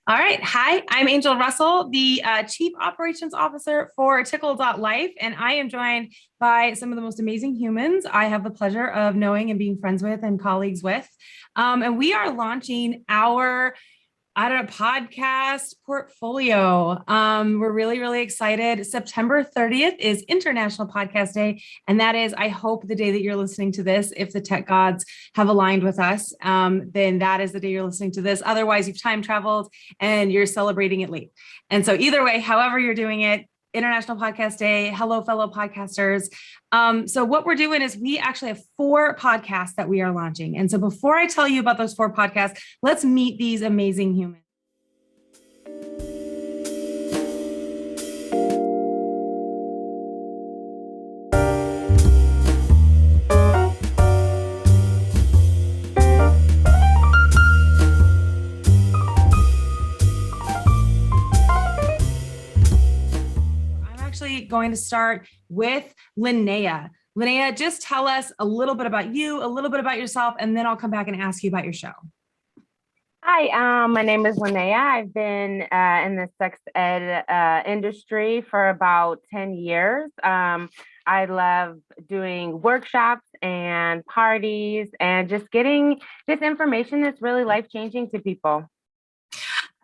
All right. Hi, I'm Angel Russell, the Chief Operations Officer for Tickle.Life, and I am joined by some of the most amazing humans I have the pleasure of knowing and being friends with and colleagues with. And we are launching our podcast portfolio. We're really, really excited. September 30th is International Podcast Day. And that is, I hope, the day that you're listening to this. If the tech gods have aligned with us, then that is the day you're listening to this. Otherwise, you've time traveled and you're celebrating it late. And so either way, however you're doing it, International Podcast Day. Hello, fellow podcasters. So what we're doing is we actually have 4 podcasts that we are launching. And so before I tell you about those 4 podcasts, let's meet these amazing humans. Going to start with Linnea. Linnea, just tell us a little bit about you, a little bit about yourself, and then I'll come back and ask you about your show. Hi, my name is Linnea. I've been in the sex ed industry for about 10 years. I love doing workshops and parties and just getting this information that's really life-changing to people.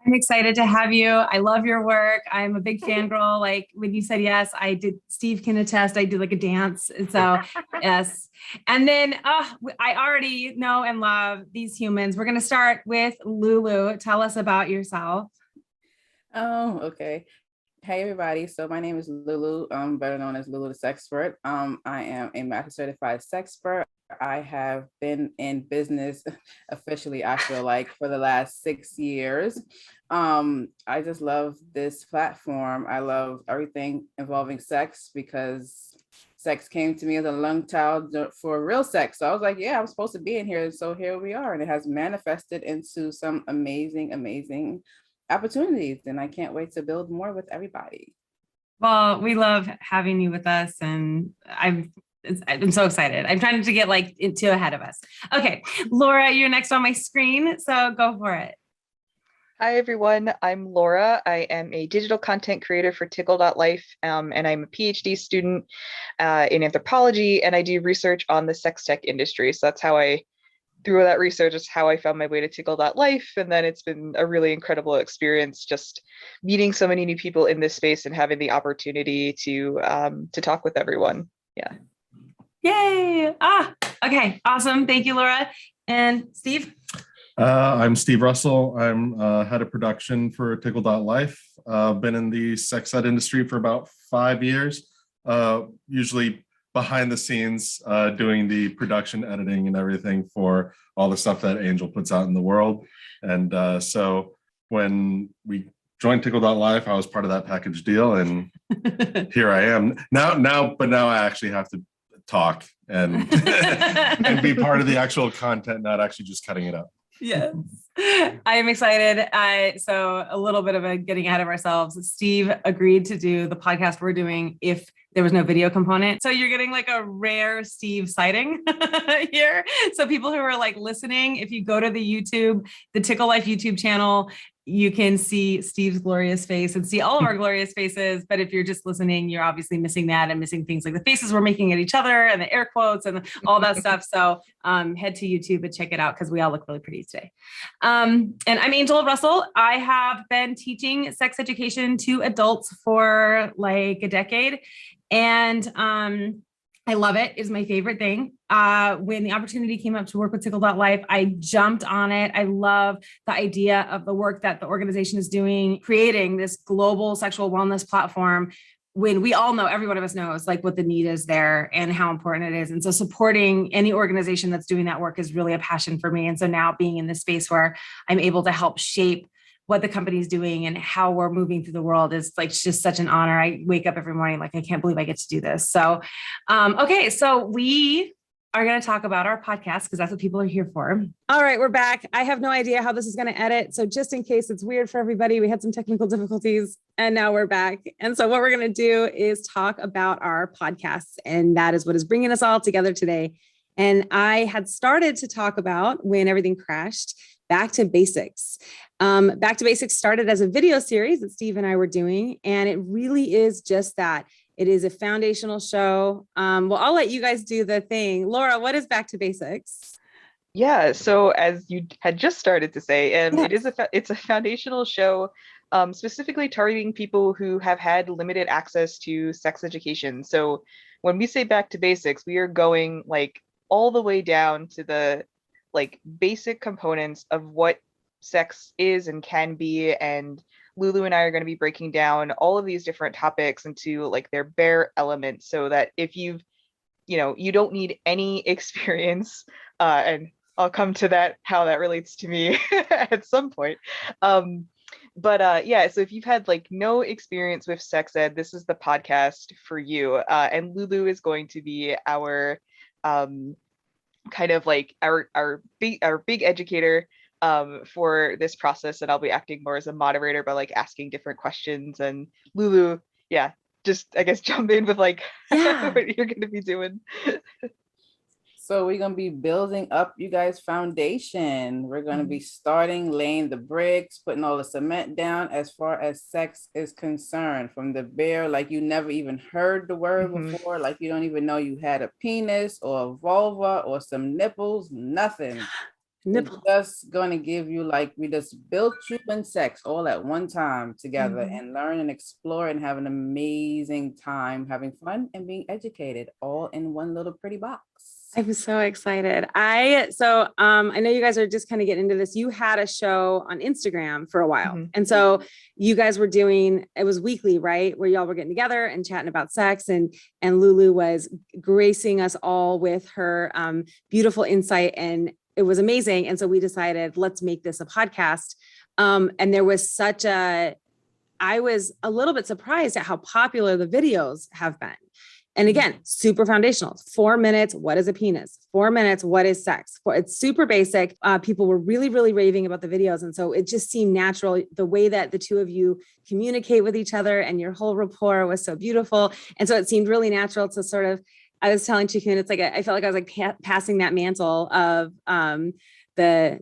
I'm excited to have you. I love your work. I'm a big fangirl. Like when you said yes, I did. Steve can attest. I did like a dance. And so yes. And then I already know and love these humans. We're going to start with Lulu. Tell us about yourself. Oh, okay. Hey everybody. So my name is Lulu. I'm better known as Lulu the Sexpert. I am a Master Certified Sexpert. I have been in business officially, I feel like, for the last 6 years. I just love this platform. I love everything involving sex because sex came to me as a young child for real sex. So I was like, yeah, I'm supposed to be in here. So here we are. And it has manifested into some amazing, amazing opportunities. And I can't wait to build more with everybody. Well, we love having you with us. And I'm so excited. I'm trying to get like into ahead of us. Okay, Laura, you're next on my screen, so go for it. Hi, everyone. I'm Laura. I am a digital content creator for Tickle.Life, and I'm a PhD student in anthropology, and I do research on the sex tech industry. So that's how through that research is how I found my way to Tickle.Life. And then it's been a really incredible experience just meeting so many new people in this space and having the opportunity to talk with everyone. Yeah. Yay. Okay. Awesome. Thank you, Laura. And Steve? I'm Steve Russell. I'm head of production for Tickle.Life. Been in the sex ed industry for about 5 years, usually behind the scenes, doing the production, editing, and everything for all the stuff that Angel puts out in the world. And so when we joined Tickle.Life, I was part of that package deal, and here I am now. But now I actually have to talk and and be part of the actual content, not actually just cutting it up. Yes, I am excited. So a little bit of a getting ahead of ourselves. Steve agreed to do the podcast we're doing if there was no video component. So you're getting like a rare Steve sighting here. So people who are like listening, if you go to the Tickle.Life YouTube channel, you can see Steve's glorious face and see all of our glorious faces. But if you're just listening, you're obviously missing that and missing things like the faces we're making at each other and the air quotes and all that stuff. So head to YouTube and check it out because we all look really pretty today. And I'm Angel Russell. I have been teaching sex education to adults for like a decade. And I love it. It's my favorite thing. When the opportunity came up to work with Tickle.Life, I jumped on it. I love the idea of the work that the organization is doing, creating this global sexual wellness platform when we all know, every one of us knows like what the need is there and how important it is. And so supporting any organization that's doing that work is really a passion for me. And so now being in this space where I'm able to help shape what the company's doing and how we're moving through the world is like just such an honor. I wake up every morning like, I can't believe I get to do this. So, okay. So we are going to talk about our podcast because that's what people are here for. All right, we're back. I have no idea how this is going to edit. So just in case it's weird for everybody, we had some technical difficulties and now we're back. And so what we're going to do is talk about our podcasts. And that is what is bringing us all together today. And I had started to talk about when everything crashed, Back to Basics. Back to Basics started as a video series that Steve and I were doing, and it really is just that. It is a foundational show. Well, I'll let you guys do the thing. Laura, what is Back to Basics? Yeah, so as you had just started to say, it's a foundational show, specifically targeting people who have had limited access to sex education. So when we say back to basics, we are going like all the way down to the like basic components of what sex is and can be. And Lulu and I are going to be breaking down all of these different topics into like their bare elements, so that if you don't need any experience, and I'll come to that, how that relates to me at some point. Yeah, so if you've had like no experience with sex ed, this is the podcast for you. And Lulu is going to be our kind of like our big educator for this process, and I'll be acting more as a moderator by like asking different questions. And Lulu, yeah, just I guess jump in with like what you're going to be doing. So we're going to be building up you guys' foundation. We're going to be starting laying the bricks, putting all the cement down as far as sex is concerned, from the bare, like you never even heard the word before, like you don't even know you had a penis or a vulva or some nipples, nothing. We're just going to give you, like, we just built you in sex all at one time together and learn and explore and have an amazing time, having fun and being educated, all in one little pretty box. I'm so excited. I know you guys are just kind of getting into this. You had a show on Instagram for a while. And so you guys were doing, it was weekly, right? Where y'all were getting together and chatting about sex, and Lulu was gracing us all with her beautiful insight, and it was amazing. And so we decided, let's make this a podcast. And there was I was a little bit surprised at how popular the videos have been. And again, super foundational. 4 minutes. What is a penis? 4 minutes. What is sex? It's super basic. People were really, really raving about the videos. And so it just seemed natural. The way that the two of you communicate with each other and your whole rapport was so beautiful. And so it seemed really natural to sort of, I was telling Chicken, it's like, I felt like I was like passing that mantle of the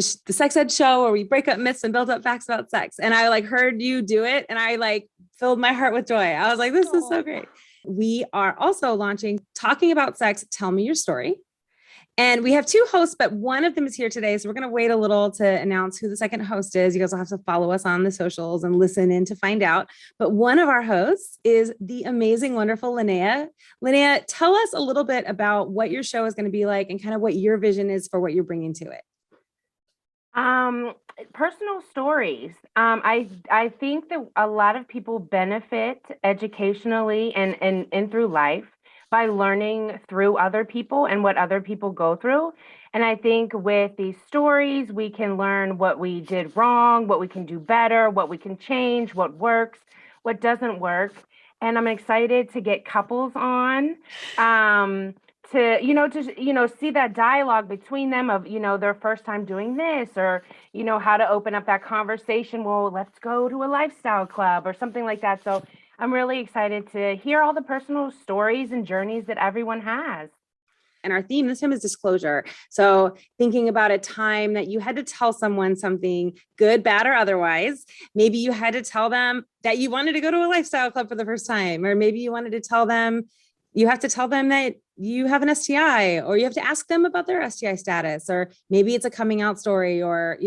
sex ed show where we break up myths and build up facts about sex. And I like heard you do it, and I like filled my heart with joy. I was like, this is so great. We are also launching Talking About Sex, Tell Me Your Story. And we have two hosts, but one of them is here today. So we're going to wait a little to announce who the second host is. You guys will have to follow us on the socials and listen in to find out. But one of our hosts is the amazing, wonderful Linnea. Linnea, tell us a little bit about what your show is going to be like and kind of what your vision is for what you're bringing to it. Personal stories. I think that a lot of people benefit educationally and through life by learning through other people and what other people go through. And I think with these stories, we can learn what we did wrong, what we can do better, what we can change, what works, what doesn't work. And I'm excited to get couples on, to see that dialogue between them of, their first time doing this, or, how to open up that conversation. Well, let's go to a lifestyle club or something like that. So I'm really excited to hear all the personal stories and journeys that everyone has. And our theme this time is disclosure. So thinking about a time that you had to tell someone something, good, bad, or otherwise. Maybe you had to tell them that you wanted to go to a lifestyle club for the first time, or maybe you wanted to tell them, you have to tell them that you have an STI, or you have to ask them about their STI status, or maybe it's a coming out story, or,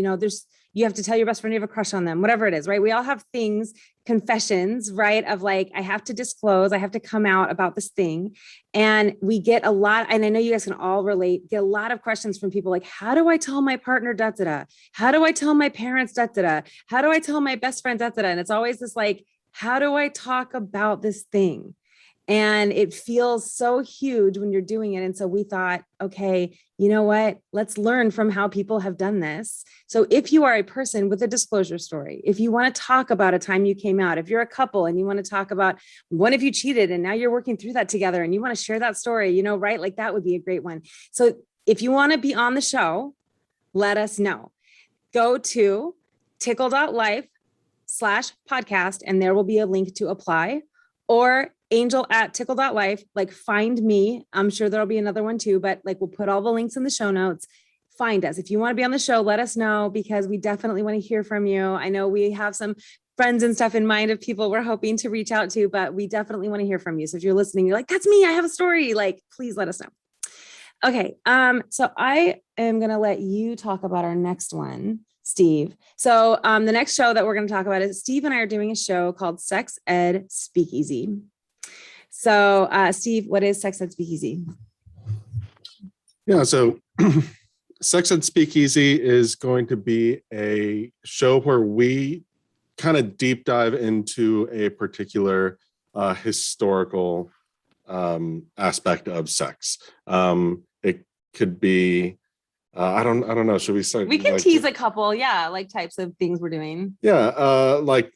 you have to tell your best friend you have a crush on them, whatever it is, right? We all have things, confessions, right? Of like, I have to disclose, I have to come out about this thing. And we get a lot, and I know you guys can all relate, get a lot of questions from people like, how do I tell my partner, da-da-da? How do I tell my parents, da-da-da? How do I tell my best friend, da-da-da? And it's always this like, how do I talk about this thing? And it feels so huge when you're doing it. And so we thought, okay, you know what? Let's learn from how people have done this. So if you are a person with a disclosure story, if you want to talk about a time you came out, if you're a couple and you want to talk about one of you cheated and now you're working through that together and you want to share that story, right? Like that would be a great one. So if you want to be on the show, let us know. Go to Tickle.Life/podcast, and there will be a link to apply, or Angel@Tickle.Life, like find me. I'm sure there'll be another one too, but like we'll put all the links in the show notes. find us. If you want to be on the show, let us know, because we definitely want to hear from you. I know we have some friends and stuff in mind of people we're hoping to reach out to, but we definitely want to hear from you. So if you're listening, you're like, that's me, I have a story, like, please let us know. Okay. So I am going to let you talk about our next one, Steve. So the next show that we're going to talk about is Steve and I are doing a show called Sex Ed Speakeasy. So Steve, what is Sex Ed Speakeasy? Yeah, so Sex Ed Speakeasy is going to be a show where we kind of deep dive into a particular historical aspect of sex. It could be, I don't know. Should we start? We can tease a couple, yeah, like types of things we're doing. Yeah, like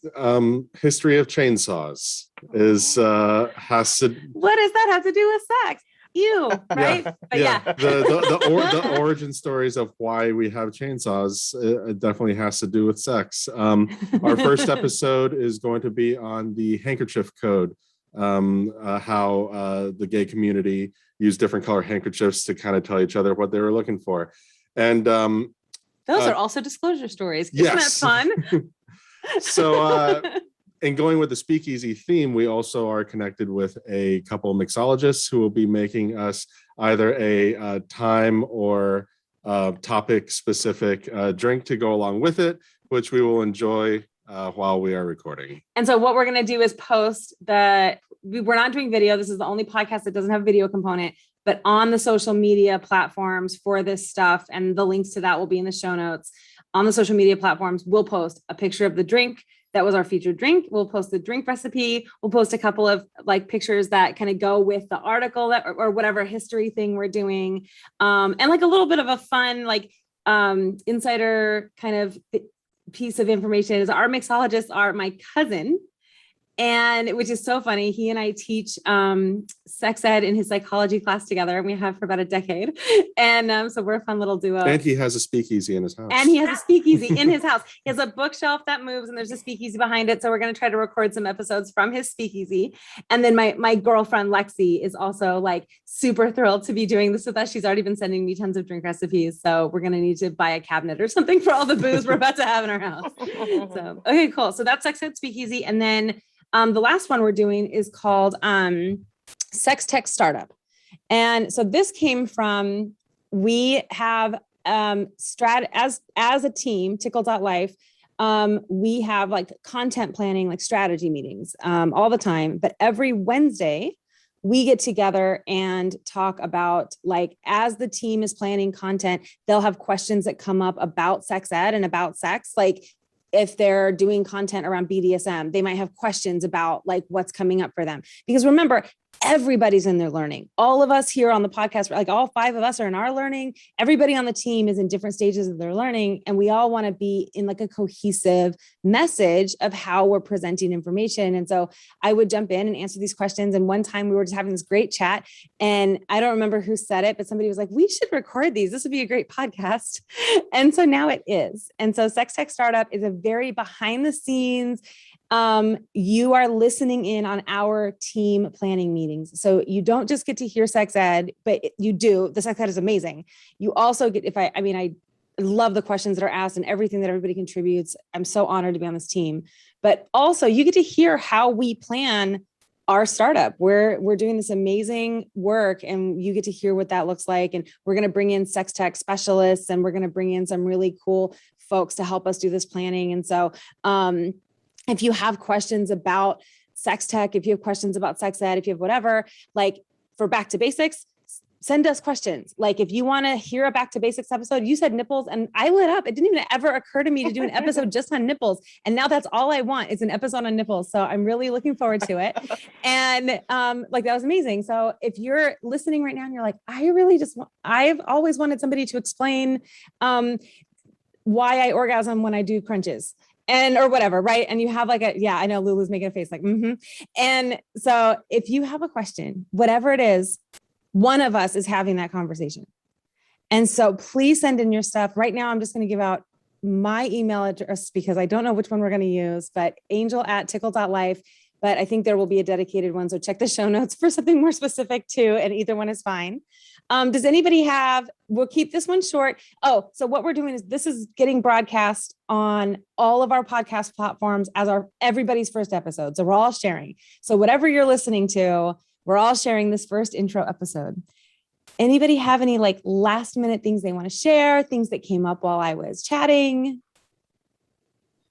history of chainsaws has to. What does that have to do with sex? Ew, right? Yeah, But yeah. The origin stories of why we have chainsaws, it definitely has to do with sex. Our first episode is going to be on the handkerchief code, how the gay community used different color handkerchiefs to kind of tell each other what they were looking for. And those are also disclosure stories. Yes. Isn't that fun? So and going with the speakeasy theme, we also are connected with a couple of mixologists who will be making us either a time or topic specific drink to go along with it, which we will enjoy while we are recording. And so what we're going to do is post we're not doing video. This is the only podcast that doesn't have a video component, but on the social media platforms for this stuff, and the links to that will be in the show notes. On the social media platforms, we'll post a picture of the drink. That was our featured drink. We'll post the drink recipe. We'll post a couple of like pictures that kind of go with the article that, or whatever history thing we're doing. And like a little bit of a fun, like insider kind of piece of information is our mixologists are my cousin. And which is so funny. He and I teach sex ed in his psychology class together, and we have for about a decade. And so we're a fun little duo. And he has a speakeasy in his house. And he has a speakeasy in his house. He has a bookshelf that moves, and there's a speakeasy behind it. So we're going to try to record some episodes from his speakeasy. And then my girlfriend Lexi is also like super thrilled to be doing this with us. She's already been sending me tons of drink recipes. So we're going to need to buy a cabinet or something for all the booze we're about to have in our house. So okay, cool. So that's Sex Ed Speakeasy, and then the last one we're doing is called Sex Tech Startup. And so this came from, we have as a team, Tickle.Life, we have like content planning, like strategy meetings all the time. But every Wednesday, we get together and talk about, like, as the team is planning content, they'll have questions that come up about sex ed and about sex. Like, if they're doing content around BDSM, they might have questions about like what's coming up for them. Because remember, everybody's in their learning. All of us here on the podcast, like all 5 of us are in our learning. Everybody on the team is in different stages of their learning. And we all want to be in like a cohesive message of how we're presenting information. And so I would jump in and answer these questions. And one time we were just having this great chat, and I don't remember who said it, but somebody was like, we should record these. This would be a great podcast. And so now it is. And so Sex Tech Startup is a very behind the scenes, you are listening in on our team planning meetings. So you don't just get to hear sex ed, but you do. The sex ed is amazing. You also get, I love the questions that are asked and everything that everybody contributes. I'm so honored to be on this team, but also you get to hear how we plan our startup. We're doing this amazing work, and you get to hear what that looks like. And we're going to bring in sex tech specialists, and we're going to bring in some really cool folks to help us do this planning. And so, if you have questions about sex tech, if you have questions about sex ed, if you have whatever, like for Back to Basics, send us questions. Like if you want to hear a Back to Basics episode, you said nipples and I lit up. It didn't even ever occur to me to do an episode just on nipples. And now that's all I want is an episode on nipples. So I'm really looking forward to it. And like, that was amazing. So if you're listening right now and you're like, I've always wanted somebody to explain why I orgasm when I do crunches. Or whatever, right? And you have like I know Lulu's making a face like, And so if you have a question, whatever it is, one of us is having that conversation. And so please send in your stuff. Right now, I'm just going to give out my email address because I don't know which one we're going to use, but angel@tickle.life. But I think there will be a dedicated one. So check the show notes for something more specific too. And either one is fine. Does anybody we'll keep this one short. Oh, so what we're doing is this is getting broadcast on all of our podcast platforms as everybody's first episode. So we're all sharing. So whatever you're listening to, we're all sharing this first intro episode. Anybody have any like last minute things they want to share, things that came up while I was chatting?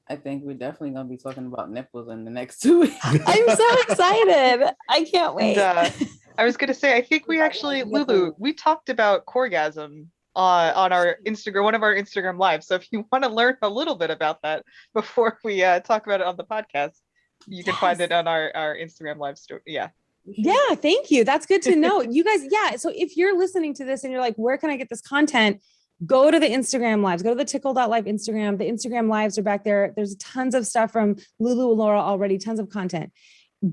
I think we're definitely going to be talking about nipples in the next 2 weeks. I'm so excited. I can't wait. And, I was going to say, I think we actually, Lulu, we talked about Corgasm on our Instagram, one of our Instagram lives. So if you want to learn a little bit about that before we talk about it on the podcast, you can find it on our Instagram live story. Yeah. Yeah, thank you. That's good to know. You guys, yeah. So if you're listening to this and you're like, where can I get this content? Go to the Instagram lives, go to the Tickle.Life Instagram. The Instagram lives are back there. There's tons of stuff from Lulu and Laura already, tons of content.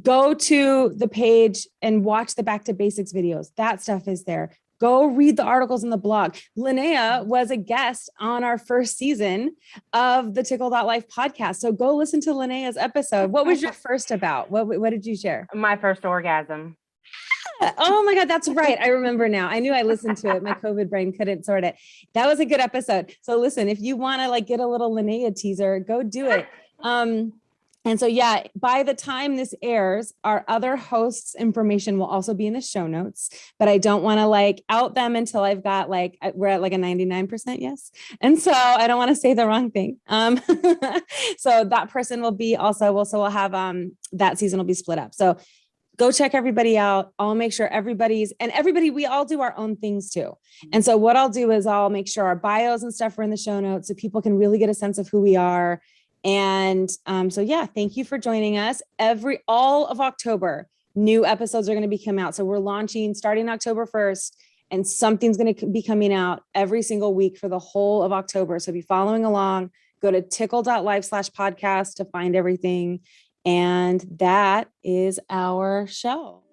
Go to the page and watch the Back to Basics videos. That stuff is there. Go read the articles in the blog. Linnea was a guest on our first season of the Tickle.Life podcast. So go listen to Linnea's episode. What was your first about? What did you share? My first orgasm. Oh my God, that's right. I remember now. I knew I listened to it. My COVID brain couldn't sort it. That was a good episode. So listen, if you want to like get a little Linnea teaser, go do it. And so, yeah, by the time this airs, our other hosts' information will also be in the show notes, but I don't want to like out them until I've got like, we're at like a 99% yes. And so I don't want to say the wrong thing. So that person will be also, we'll have, that season will be split up. So go check everybody out. I'll make sure we all do our own things too. And so what I'll do is I'll make sure our bios and stuff are in the show notes so people can really get a sense of who we are. And so, yeah, thank you for joining us. All of October, new episodes are going to be coming out. So we're launching starting October 1st, and something's going to be coming out every single week for the whole of October. So be following along. Go to tickle.life/podcast to find everything. And that is our show.